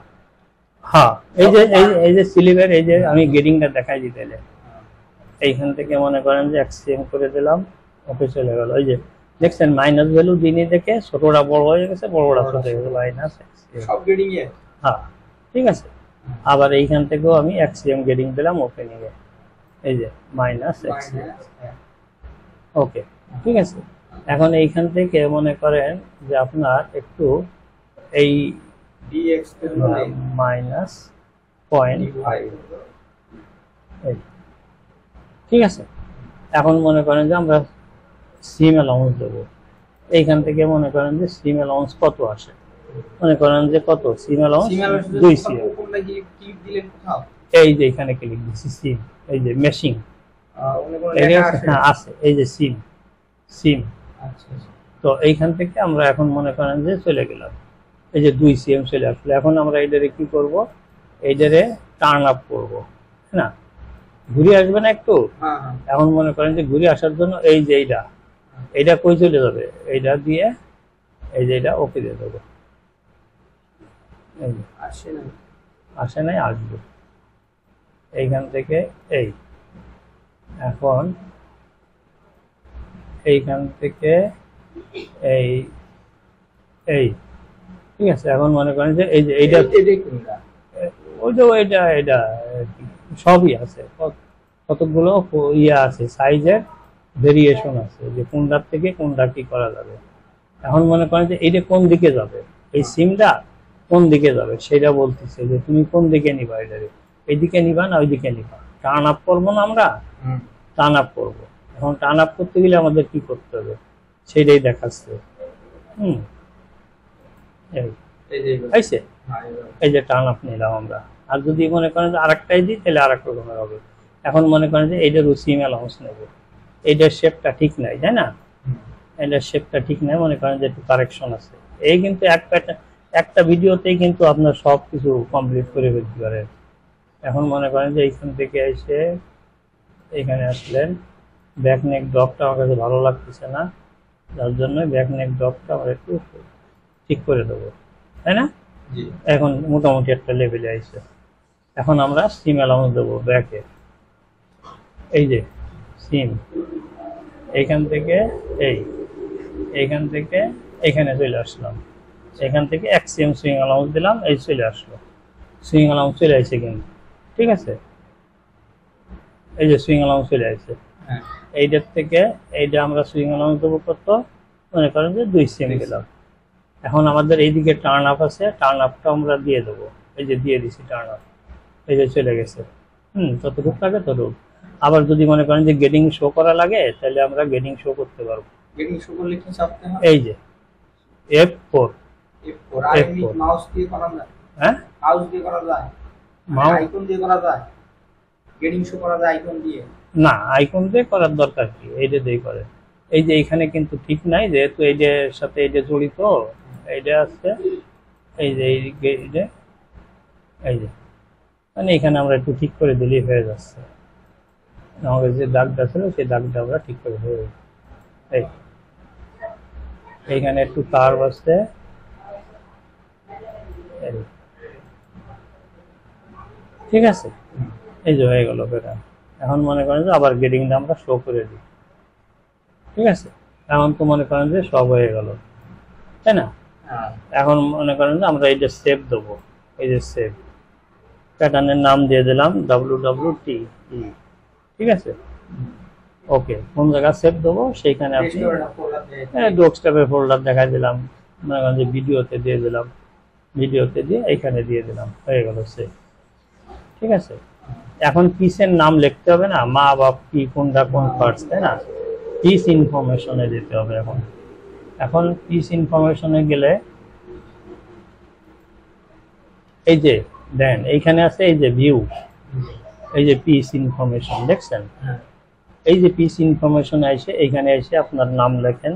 হ্যাঁ, এই যে স্লিভের এই যে আমি গেডিংটা দেখাই দিতে এলে এইখান থেকে মনে করেন যে এক্সচেঞ্জ করে দিলাম, ওকে চলে গেল। ওই যে দেখছেন মাইনাস ভ্যালু দিনই দেখে ছোটটা বড় হয়ে গেছে, বড়টা ছোট হয়ে গেছে, মাইনাস সব গেডিং এ। হ্যাঁ, ঠিক আছে। আবার এইখান থেকেও আমি এক্সিএম গেডিং দিলাম ওপেনিং এ, এই যে মাইনাস এক্সিএম, ওকে, ঠিক আছে। এখন এইখান থেকে মনে করেন যে আপনার একটু এই ডিএক্স মাইনাস 0.5, ঠিক আছে। এখন মনে করেন যে আমরা সিম অ্যালাউন্স দেবো, এইখান থেকে মনে করেন যে সিম অ্যালাউন্স কত আসে, মনে করেন যে কত সিম অ্যালাউন্স 2 সিম। এই যে এখানে ক্লিক দিচ্ছি সিম, এই যে মেশিং হ্যাঁ আছে, এই যে সিম সিম। তো এইখান থেকে আমরা এখন মনে করেন যে চলে গেলাম, এই যে 2 সিএম চলে আসলো। এখন আমরা এইটারে কি করব, এইটারে টার্ন আপ করব, না ঘুরে আসবে না একটু। এখন মনে করেন যে ঘুরে আসার জন্য এই যে এইটা কই চলে যাবে, এইটা দিয়ে এই যে এটা ওকে দিয়ে দেবো। আসে নাই, আসবে এইখান থেকে। এই এখন এইখান থেকে এই এই ঠিক আছে। এখন মনে করেন যে এই যে এইটা ওই যে এটা সবই আছে, কতগুলো ইয়ে আছে, সাইজের ভেরিয়েশন আছে, যে কোনটার থেকে কোনটা কি করা যাবে। এখন মনে করেন যে এইটা কোন দিকে যাবে, এই সিমটা কোন দিকে যাবে সেটা বলতেছে, যে তুমি কোন দিকে নিবা, এটারে এইদিকে নিবা না ওইদিকে নিবা। টার্ন আপ করবো না আমরা, টার্ন আপ করবো। এখন টার্ন আপ করতে গেলে আমাদের কি করতে হবে সেটাই দেখাচ্ছে। এই যে টার্ন আপ নিলাম আমরা। আর যদি মনে করেন যে আরেকটাই দিই তাহলে আরেক রকমের হবে। এখন মনে করেন যে এইটার সিম অ্যালাউন্স নেবে, এইটার শেপটা ঠিক নাই, তাই না? এটার শেপটা ঠিক নাই, মনে করেন যে একটু কারেকশন আছে। এই কিন্তু একটা ভিডিওতেই কিন্তু আপনার সব কিছু কমপ্লিট করে ফেলতে পারেন। এখন মনে করেন যে এইখান থেকে এসে এইখানে আসলেন, ব্যাক নেক ড্রপটা আমার কাছে ভালো লাগতেছে না, যার জন্য ব্যাক নেক ড্রপটা আমরা একটু ঠিক করে দেবো, তাই না? এখন মোটামুটি একটা লেভেলে আইছে। এখন আমরা সিম অ্যালাউন্স দেবো ব্যাকে, এই যে সিম এইখান থেকে এইখান থেকে এখানে চলে আসলাম, এখান থেকে এক্সিএম সুইং অ্যালাউন্স দিলাম, এই চলে আসলো, সুইং অ্যালাউন্স চলে আসছে কিন্তু, ঠিক আছে। এই যে সুইং অ্যালাউন্স চলে আসছে, এইটার থেকে এইটা আমরা সুইং অ্যালাউন্স দেবো কত, মনে করেন যে 2 সিএম দিলাম। এখন আমাদের এইদিকে টার্ন আপ আছে, টার্ন আপটা আমরা দিয়ে দেবো, এই যে দিয়ে দিছি টার্ন আপ, এই যে চলে গেছে। ততটুক লাগে ততটুক। আবার যদি মনে করেন যে গেডিং শো করা লাগে তাহলে আমরা গেডিং শো করতে পারবো। গেডিং শো করলে কি চাপতে হবে? এই যে F4 আর মাউস দিয়ে করা যায়? হ্যাঁ, মাউস দিয়ে করা যায়, আইকন দিয়ে করা যায়, গেডিং শো করা যায় আইকন দিয়ে না, আইকন দিয়ে করার দরকার কি, এইটা দিয়ে করে। এই যে এখানে কিন্তু ঠিক নাই, যেহেতু এইটার সাথে এইটা জড়িত, এইটা আছে, এই যে এই যে মানে এখানে আমরা একটু ঠিক করে দিলেই হয়ে যাচ্ছে। আমাদের যে দাগটা ছিল সেই দাগটা আমরা ঠিক করে হয়ে যাচ্ছে। এইখানে একটু কার্ভ আছে, ঠিক আছে, এই যে হয়ে গেল প্যাটার্ন। এখন মনে করেন যে আবার গ্রেডিংটা আমরা শো করে দিই, ঠিক আছে। এখন তো মনে করেন যে সব হয়ে গেল, তাই না? এখন মনে করেন যে আমরা এই যে সেভ দেবো, এই যে সেভ প্যাটার্নের নাম দিয়ে দিলাম WWT, ঠিক আছে। ওকে, কোন জায়গায় সেভ দেবো সেইখানে আপনি ডেস্কটপের ফোল্ডার দেখাই দিলাম, মনে করেন যে ভিডিওতে দিয়ে দিলাম, ভিডিওতে দিয়ে এইখানে দিয়ে দিলাম, হয়ে গেল সেভ, ঠিক আছে। এখন পিসের নাম লিখতে হবে না, মা বাপ কি কোনটা কোন পার্টস, তাই না? পিস ইনফরমেশনে যেতে হবে। এখন পিস ইনফরমেশনে গেলে এই যে দেন এইখানে আছে এই যে ভিউ, এই যে পিস ইনফরমেশন দেখছেন, এই যে পিস ইনফরমেশন এসে এইখানে এসে আপনার নাম লেখেন,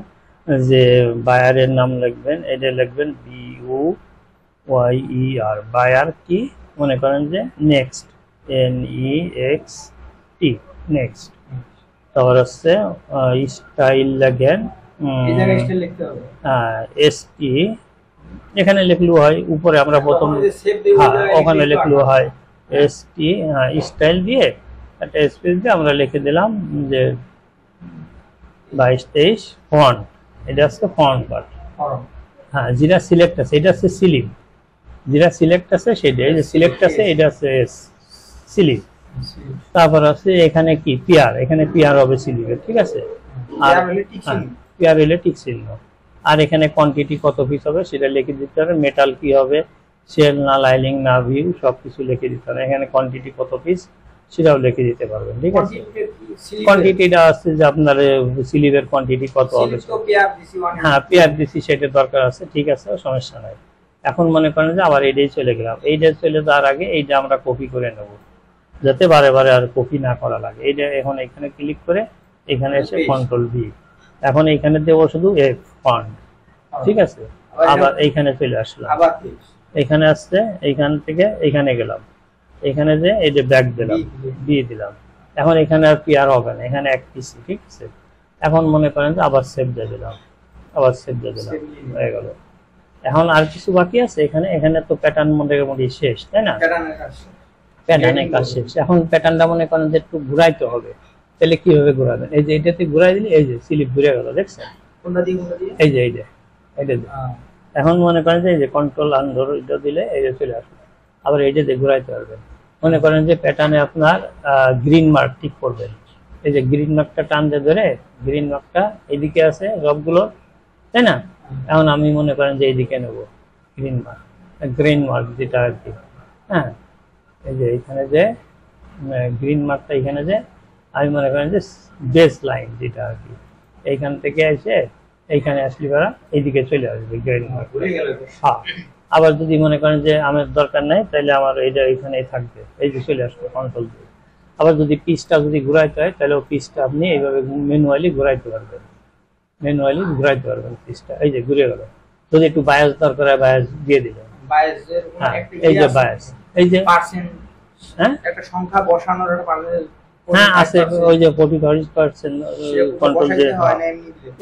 যে বায়ারের নাম লিখবেন, এটা লিখবেন BUYER, বায়ার কি মনে করেন যে নেক্সট, NEXT, নেক্সট। তারপর হচ্ছে স্টাইল লেখেন ST, এখানে লিখলেও হয়, উপরে আমরা প্রথম ওখানে লিখলেও হয় ST, স্টাইল দিয়ে একটা স্পেস দিয়ে আমরা লিখে দিলাম যে 22-23 ফন্ট, এটা হচ্ছে ফন্ট পার্ট। হ্যাঁ, যেটা সিলেক্ট আছে এটা হচ্ছে সিলিং, যেটা সিলেক্ট আছে সেটা, এই যে সিলেক্ট আছে এটা হচ্ছে সিলিং। তারপর আছে এখানে কি পিয়ার, এখানে পিয়ার হবে সিলিংয়ের, ঠিক আছে। আর পিয়ার হলে টিক চিহ্ন। আর এখানে কোয়ান্টিটি কত পিস হবে সেটা লিখে দিতে হবে, মেটাল কি হবে, শেল না লাইলিং না ভিউ সবকিছু লিখে দিতে হবে। এখানে কোয়ান্টিটি কত পিস সেটাও লিখে দিতে পারবেন, ঠিক আছে। কোয়ান্টিটিটা আছে যে আপনার স্লিভের কোয়ান্টিটি কত হবে, হ্যাঁ পেয়ার দিছি সেটা দরকার আছে, ঠিক আছে, সমস্যা নাই। এখন মনে করেন যে আবার এইটাই চলে গেলাম, এইটা চলে যাওয়ার আগে এইটা আমরা কপি করে নেব, যাতে বারে বারে আর কপি না করা লাগে। এইটা এখন এখানে ক্লিক করে এখানে এসে কন্ট্রোল ভি, এখন এইখানে দেবো শুধু এফ ফন্ট, ঠিক আছে। আবার এইখানে চলে আসলাম, এখানে আসছে, এইখান থেকে এইখানে গেলাম, এখানে যে এই যে ব্যাক দিলাম, দিয়ে দিলাম। এখন এখানে আর পিয়ার হবে না, এখানে এক পিসি, ঠিক আছে। এখন মনে করেন যে আবার সেভ দিয়ে দিলাম, আবার সেভ দিয়ে দিলাম, হয়ে গেল। এখন আর কিছু বাকি আছে এখানে, এখানে তো প্যাটার্ন মোটামুটি শেষ, তাই না? প্যাটার্নের কাজ শেষ। এখন প্যাটার্নটা মনে করেন যে একটু ঘুরাইতে হবে, তাহলে কিভাবে ঘুরাবেন? এই যে এটাতে ঘুরাই দিলে এই যে স্লিপ ঘুরে গেল, দেখছেন? এই যে এই যে এটা, এখন মনে করেন যে এই যে কন্ট্রোল আন্ডার এটা দিলে এই যে চলে আসবে। আবার এই যে ঘুরাইতে পারবেন, মনে করেন যে প্যাটার্নে আপনার গ্রিন মার্ক টিক করবেন, এই যে গ্রিন মার্কটা টান দিয়ে ধরে, গ্রিন মার্কটা এইদিকে আছে সবগুলো, তাই না? এখন আমি মনে করেন যে এইদিকে নেব গ্রিন মার্ক যেটা আর কি, হ্যাঁ, এই যে এখানে যে গ্রিন মার্কটা, এখানে যে আমি মনে করেন যে বেস লাইন যেটা আর কি, এইখান থেকে এসে এইখানে আসলে করা এইদিকে চলে আসবে গ্রিন মার্ক। হ্যাঁ, আবার যদি মনে করেন যে আমার দরকার নাই তাহলে আমার এইটা এখানেই থাকবে, এই যে চলে আসবে কন্ট্রোল দিয়ে। আবার যদি পিসটা যদি ঘুরাইতে হয় তাহলে ও পিসটা আপনি এইভাবে ম্যানুয়ালি ঘুরাইতে পারবেন, ম্যানুয়ালি ঘুরাইতে পারবেন পিসটা, এই যে ঘুরে গেল। যদি একটু বায়াস দরকার হয় বায়াস দিয়ে দিলেন, হ্যাঁ, এই যে বায়াস, এই যে হ্যাঁ একটা সংখ্যা বসানোর একটা পারমিশন, হ্যাঁ আছে, ওই যে 40% কন্ট্রোল যে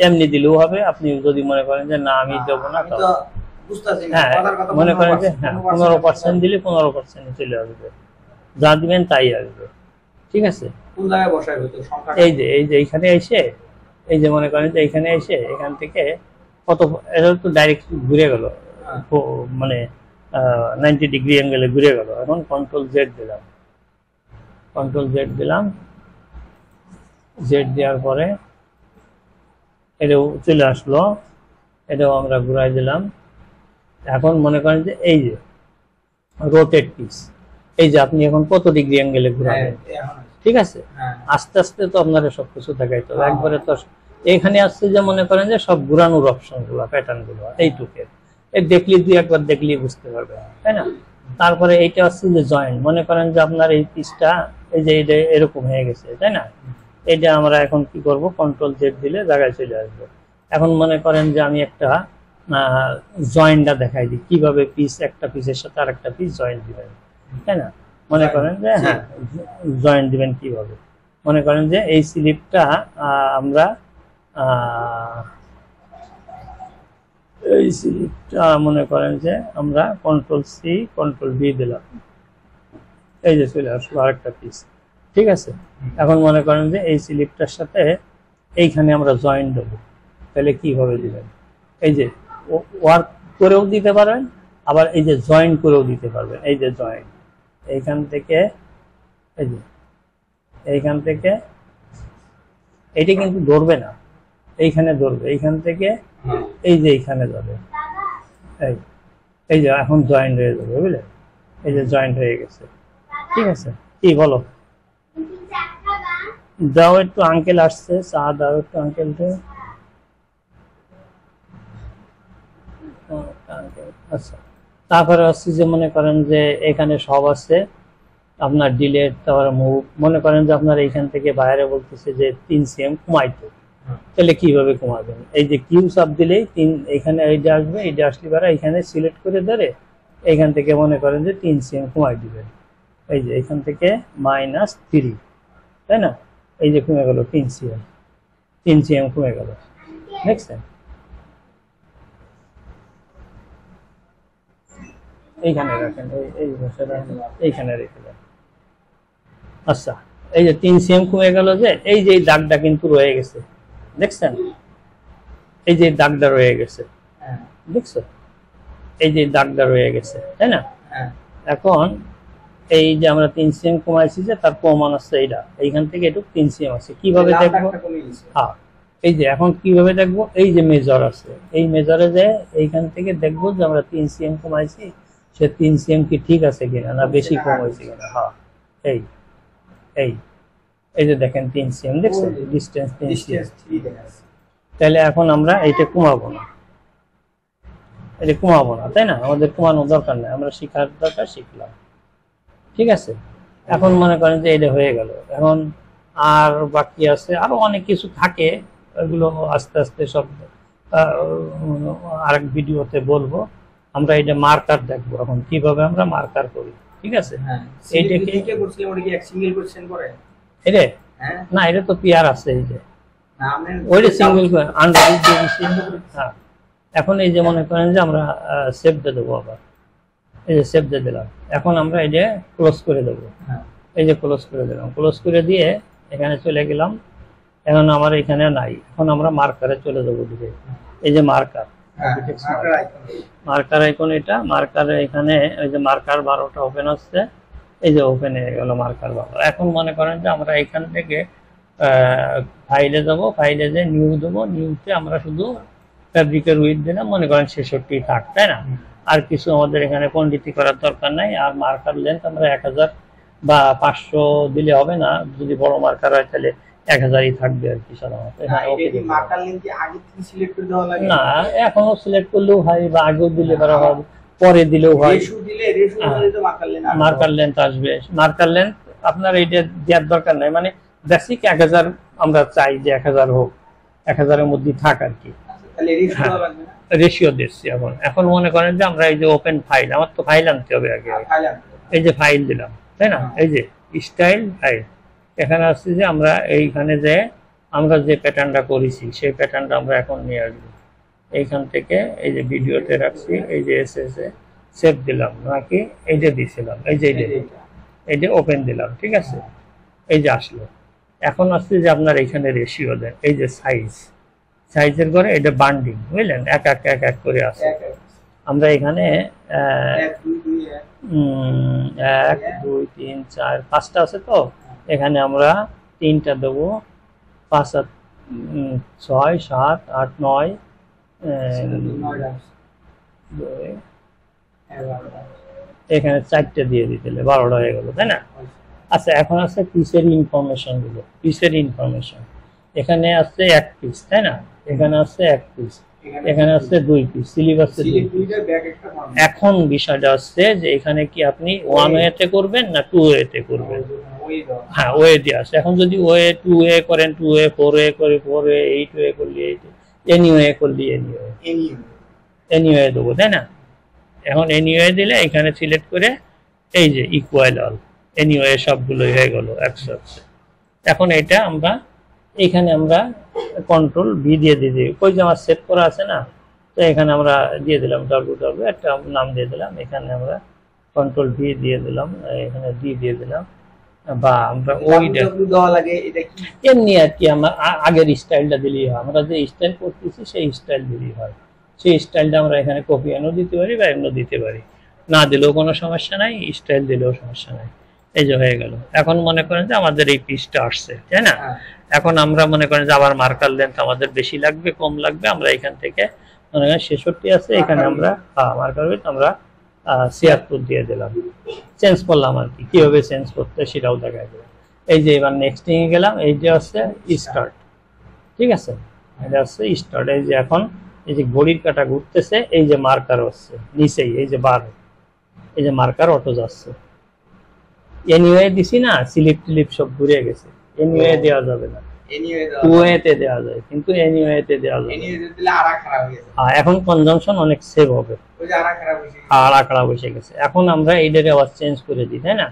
এমনি দিলেও হবে। আপনি যদি মনে করেন যে না আমি দেবো না, হ্যাঁ মনে করেন যে হ্যাঁ 15% দিলে 15% চলে আসবে, যা দিবেন তাই আসবে, ঠিক আছে। এই যে এইখানে এসে, এই যে মনে করেন যে এইখানে এসে এখান থেকে কত, এটা তো ডাইরেক্ট ঘুরে গেল, মানে 90 ডিগ্রি অ্যাঙ্গেলে ঘুরে গেল। এখন কন্ট্রোল জেড দিলাম, কন্ট্রোল জেড দিলাম, জেড দেওয়ার পরে এটাও চলে আসলো, এটাও আমরা ঘুরাই দিলাম। এখন মনে করেন যে এই যে রোটেট পিস, এই যে আপনি এখন কত ডিগ্রি অ্যাঙ্গেলে ঘুরাবেন, ঠিক আছে। আস্তে আস্তে তো আপনারা সবকিছু দেখাইতে হবে, একবারে তো এখানে আসছে যে মনে করেন যে সব ঘুরানোর অপশন গুলো, প্যাটার্ন গুলো এইটুকু দেখলি দুই একবার দেখলি বুঝতে পারবে, তাই না? তারপরে এইটা আসছে যে জয়েন্ট, মনে করেন যে আপনার এই পিসটা এই যে এটা এরকম হয়ে গেছে, তাই না? এটা আমরা এখন কি করব, কন্ট্রোল জেড দিলে জায়গায় চলে আসবে। এখন মনে করেন যে আমি একটা জয়েন্টটা দেখাই দিই, কিভাবে পিস একটা পিসের সাথে আর একটা পিস জয়েন্ট দিবেন, তাই না? মনে করেন যে হ্যাঁ জয়েন্ট দিবেন কিভাবে, মনে করেন যে এই স্লিপটা আমরা এই স্লিপটা মনে করেন যে আমরা কন্ট্রোল সি কন্ট্রোল ভি দিলাম, এই যে চলে আসলো আরেকটা পিস। ঠিক আছে, এখন মনে করেন যে এই স্লিপটার সাথে এইখানে আমরা জয়েন দেবো, তাহলে কিভাবে দিবেন? এই যে ওয়ার্ক করেও দিতে পারবেন, আবার এই যে জয়েন করেও দিতে পারবেন। এই যে জয়েন, এইখান থেকে এই যে এইখান থেকে এইটা কিন্তু ধরবে না, এইখানে ধরবে, এইখান থেকে এই যে এইখানে যাবে, এই যে এখন জয়েন্ট হয়ে যাবে, বুঝলে? এই যে জয়েন্ট হয়ে গেছে। ঠিক আছে, কি বলো? দাও একটু, আঙ্কেল আসছে, চা দাও একটু আঙ্কেলকে। আচ্ছা, তারপরে হচ্ছে যে মনে করেন যে এখানে সব আছে আপনার ডিলেট, তারপরে মুভ। মনে করেন যে আপনার এইখান থেকে বাইরে বলতেছে যে 3 cm কমাইতে, তাহলে কিভাবে কমাবেন? এই যে কিউ চাপ দিলেই এখানে এইটা আসবে, এইটা আসলে পরে এখানে সিলেক্ট করে ধরে এইখান থেকে মনে করেন যে 3 cm কমাই দিবেন। এই যে এখান থেকে -3, তাই না? এই যে কমে গেল 3 cm কমে গেল। দেখছেন? এইখানে রাখেন, এই বসাটা এইখানে রেখে দেন। আচ্ছা, এই যে 3 cm কমে গেল, যে এই যে দাগটা কিন্তু রয়ে গেছে, দেখছেন? এই যে দাগটা রয়ে গেছে, দেখছো? এই যে দাগটা রয়ে গেছে, তাই না? এখন এই যে আমরা 3 cm কমাইছি, যে তার প্রমাণ আছে এইটা, এইখান থেকে একটু 3 cm আছে। কিভাবে দেখবো? হ্যাঁ, এই যে এখন কিভাবে দেখবো? এই যে মেজর আছে, এই মেজরে যে এইখান থেকে দেখবো যে আমরা 3 cm কমাইছি, সে 3 cm কি ঠিক আছে কিনা, না বেশি কম হয়েছে কিনা। হ্যাঁ, এই এই এই যে দেখেন 3 cm, দেখছেন? Distance 3 cm। তাহলে এখন আমরা এইটা কমাবো না, এটা কমাবো না, তাই না? আমাদের কমানোর দরকার নেই, আমরা শিখার দরকার শিখলাম। ঠিক আছে, এখন মনে করেন যে এটা হয়ে গেল। এখন আর বাকি আছে আরো অনেক কিছু থাকে, এগুলো আস্তে আস্তে সব আরেক ভিডিওতে বলবো। আমরা এটা মার্কার দেখবো এখন, কিভাবে আমরা মার্কার করি। ঠিক আছে, এইটাকে এটা না, এটা তো পিয়ার আছে, এই যে ওইটা সিঙ্গেল আন্ডার। হ্যাঁ, এখন এই যে মনে করেন যে আমরা সেভ দিয়ে দেবো, আবার এই যে সেভ দিয়ে দিলাম। এখন আমরা এই যে ক্লোজ করে দেবো, এই যে ক্লোজ করে দিলাম। ক্লোজ করে দিয়ে এখানে চলে গেলাম। এখন আমার এখানে নাই, এখন আমরা মার্কারে চলে যাবো দিকে। এই যে মার্কার আইকন, এটা মার্কারে এখানে ওই যে মার্কার 12টা ওপেন হচ্ছে, এই যে ওপেন হয়ে গেল মার্কার 12। এখন মনে করেন যে আমরা এখান থেকে ফাইলে যাব, ফাইলে যে নিউ দেবো, নিউতে আমরা শুধু ফ্যাব্রিকের উইথ দিলাম, মনে করেন 66 থাক, তাই না? আর কিছু আমাদের এখানে পণ্ডিতি করার দরকার নাই। আর মার্কার লেন্থ আমরা 1000 বা 500 দিলে হবে না, যদি বড় মার্কার হয় তাহলে 1000ই থাকবে আর কি সাধারণত। না, এখনো সিলেক্ট করলেও হয়, বা আগেও দিলে হবে, পরে দিলেও হয়। মার্কার লেন্থ আসবে, মার্কার লেন্থ আপনার এইটা দেওয়ার দরকার নাই, মানে বেসিক 1000 আমরা চাই যে 1000 হোক, 1000-এর মধ্যে থাক আর কি। রেশিও দিচ্ছি এখন। এখন মনে করেন যে আমরা এই যে ওপেন ফাইল, আমার তো ফাইল আনতে হবে আগে, এই যে ফাইল দিলাম, তাই না? এই যে স্টাইল ফাইল, এখানে আসছে যে আমরা এইখানে যে আমরা যে প্যাটার্নটা করেছি সেই প্যাটার্নটা আমরা এখন নিয়ে আসবো। এইখান থেকে এই যে ভিডিওতে রাখছি, এই যে এসএসএ সেভ দিলাম, নাকি এই যে দিয়েছিলাম, এই যে এই যে ওপেন দিলাম। ঠিক আছে, এই যে আসলো। এখন আসছে যে আপনার এইখানে রেশিও দেন, এই যে সাইজের করে এটা বান্ডিং, বুঝলেন? এক এক করে আছে। আমরা এখানে 1 2 3 4 5টা আছে, তো এখানে আমরা 3টা দেবো, 5 6 7 8 9 এখানে 4টে দিয়ে দিতে 12টা হয়ে গেল, তাই না? আচ্ছা, এখন আছে পিসের ইনফরমেশন গুলো। পিসের ইনফরমেশন এখানে আছে 1 পিস, তাই না? এখানে আছে 1 পিস, এখানে আছে 2 পিস, সিলেবাসে 2 পিস। এখন বিষয়টা হচ্ছে যে এখানে কি আপনি 1 ওয়েতে করবেন না 2 ওয়েতে করবেন? হ্যাঁ, ওয়ে দিয়ে আছে। এখন যদি ওয়ে 2 ওয়ে করেন 2 ওয়ে, 4 ওয়ে করে 4 ওয়ে, 8 ওয়ে করলে 8 ওয়ে, এনিওয়ে করলে এনিওয়ে দেবো, তাই না? এখন এনিওয়ে দিলে এখানে সিলেক্ট করে এই যে ইকুয়াল অল, এনিওয়ে সবগুলোই হয়ে গেল 100। এখন এটা আমরা এখানে আমরা কন্ট্রোল ভি দিয়ে দিই, ওই যে আমার সেভ করা আছে না, তো এখানে আমরা দিয়ে দিলাম www, একটা নাম দিয়ে দিলাম। এখানে আমরা কন্ট্রোল ভি দিয়ে দিলাম, এখানে ডি দিয়ে দিলাম, বা আমরা ওই দেওয়া লাগে, এটা কি এমনি আর কি আমার আগের স্টাইলটা দিলেই হয়, আমরা যে স্টাইল করতেছি সেই স্টাইল দিলেই হয়। সেই স্টাইলটা আমরা এখানে কপি এনে দিতে পারি বা এমনি দিতে পারি, না দিলেও কোনো সমস্যা নাই, স্টাইল দিলেও সমস্যা নাই। এই যে হয়ে গেল। এখন মনে করেন যে আমাদের এই পিসটা আসছে, তাই না? এখন আমরা মনে করেন যে আবার মার্কার লেন্থ আমাদের বেশি লাগবে কম লাগবে, আমরা এখান থেকে মনে করেন 66 আছে, এখানে আমরা মার্কার উইথ আমরা 76 দিয়ে দিলাম, চেঞ্জ করলাম আর কি, কিভাবে চেঞ্জ করতে সেটাও দেখা যাবে। এই যে এবার নেক্সটিং এ গেলাম, এই যে হচ্ছে স্টার্ট, ঠিক আছে, এটা হচ্ছে স্টার্ট। এই যে এখন এই যে ঘড়ির কাঁটা ঘুরতেছে, এই যে মার্কার হচ্ছে নিচেই, এই যে বার, এই যে মার্কার অটো যাচ্ছে। এনিওয়ে দিছি না, স্লিপ টিলিপ সব ঘুরে গেছে, এনিওয়ে দেওয়া যাবে না, টুওয়ে তে দেওয়া যায়, কিন্তু এনিওয়ে তে দেওয়া যাবে। এখন কনজাম্পশন অনেক সেভ হবে, আর আঁকড়া বসে গেছে। এখন আমরা এইটাকে আবার চেঞ্জ করে দিই, তাই না?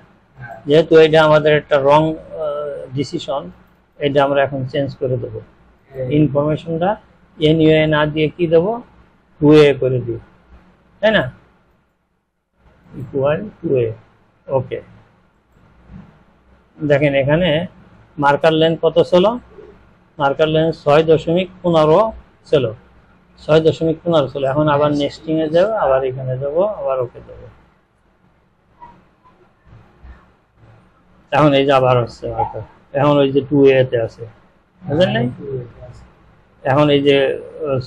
যেহেতু এটা আমাদের একটা রং ডিসিশন, এটা আমরা এখন চেঞ্জ করে দেবো। ইনফরমেশনটা এনিওয়ে না দিয়ে কি দেবো, টুওয়ে করে দিই, তাই না? ইকুয়াল টুওয়ে, ওকে। দেখেন এখানে মার্কার লেন্থ কত ছিল, মার্কার লেন্থ 6.15 ছিল, 6.15 ছিল। এখন আবার নেক্সটিং এ যাবো, আবার এখানে যাবো, আবার ওকে দেবো। এখন এই যে আবার হচ্ছে মার্কার, এখন ওই যে 2a তে আছে, বুঝলেন নাই? এখন এই যে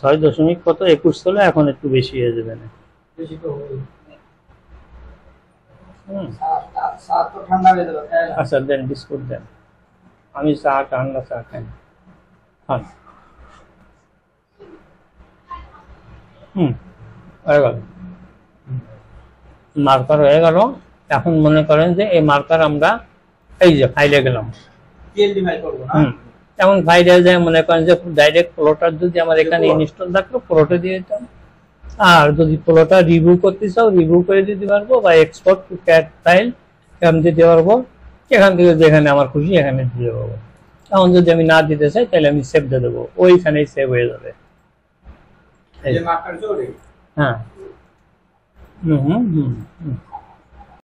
6.21 ছিল, এখন একটু বেশি হয়ে যাবে না? আচ্ছা দেন, বিস্কুট দেন, আমি চা ঠান্ডা চা খাই। হ্যাঁ, হয়ে গেল, মার্কার হয়ে গেল। এখন মনে করেন যে এই মার্কার আমরা এই যে ফাইলে গেলাম, এখন ফাইলে যায় মনে করেন যে ডাইরেক্ট প্লটার যদি আমার এখানে ইনস্টল থাকলো প্লটে দিয়ে দিতাম, আর যদি প্লটটা রিভিউ করতে চাও রিভিউ করে দিতে পারবো, বা এক্সপোর্ট টু ক্যাট ফাইল এখান দিতে পারবো, এখান থেকে যেখানে আমার খুশি এখানে দিয়ে দেবো। এখন যদি আমি না দিতে চাই তাহলে আমি সেভ দিয়ে দেবো, ওইখানেই সেভ হয়ে যাবে। হ্যাঁ, হুম হুম হুম।